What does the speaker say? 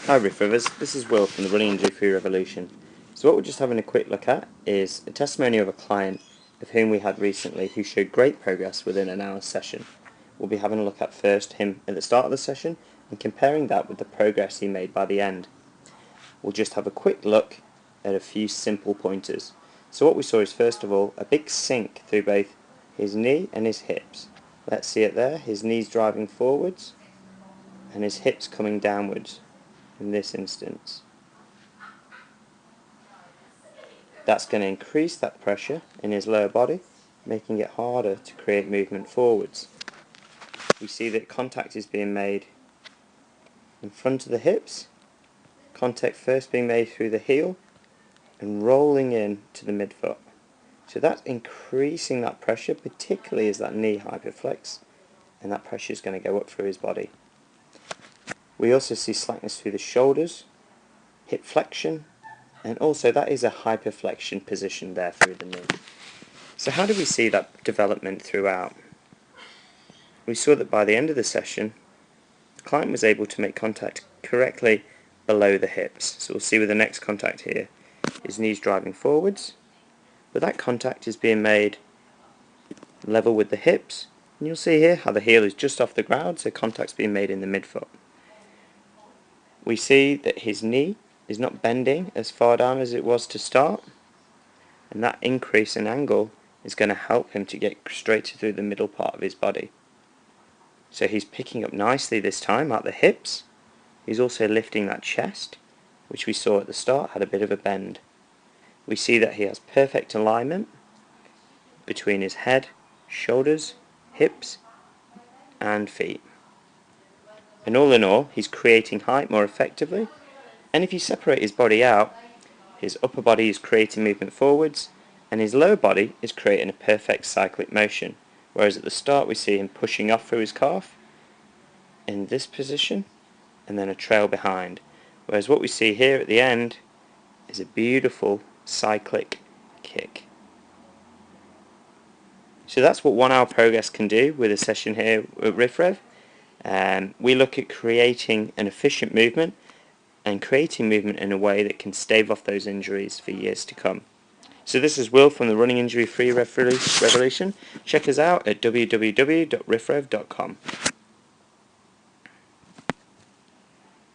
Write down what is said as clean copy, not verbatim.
Hi RIF Revers, this is Will from the Running Injury Free Revolution. So what we're just having a quick look at is a testimonial of a client of whom we had recently who showed great progress within an hour's session. We'll be having a look at first him at the start of the session and comparing that with the progress he made by the end. We'll just have a quick look at a few simple pointers. So what we saw is first of all a big sink through both his knee and his hips. Let's see it there, his knees driving forwards and his hips coming downwards. In this instance, that's going to increase that pressure in his lower body, making it harder to create movement forwards. We see that contact is being made in front of the hips, contact first being made through the heel and rolling in to the midfoot. So that's increasing that pressure, particularly as that knee hyperflex, and that pressure is going to go up through his body. We also see slackness through the shoulders, hip flexion, and also that is a hyperflexion position there through the knee. So how do we see that development throughout? We saw that by the end of the session, the client was able to make contact correctly below the hips. So we'll see with the next contact here, his knees driving forwards, but that contact is being made level with the hips, and you'll see here how the heel is just off the ground, so contact's being made in the midfoot. We see that his knee is not bending as far down as it was to start, and that increase in angle is going to help him to get straighter through the middle part of his body. So he's picking up nicely this time at the hips. He's also lifting that chest, which we saw at the start had a bit of a bend. We see that he has perfect alignment between his head, shoulders, hips and feet. And all in all, he's creating height more effectively, and if you separate his body out, his upper body is creating movement forwards and his lower body is creating a perfect cyclic motion, whereas at the start we see him pushing off through his calf in this position and then a trail behind, whereas what we see here at the end is a beautiful cyclic kick. So that's what 1 hour progress can do with a session here at RIF REV. We look at creating an efficient movement and creating movement in a way that can stave off those injuries for years to come. So this is Will from the Running Injury Free Revolution. Check us out at www.rifrev.com.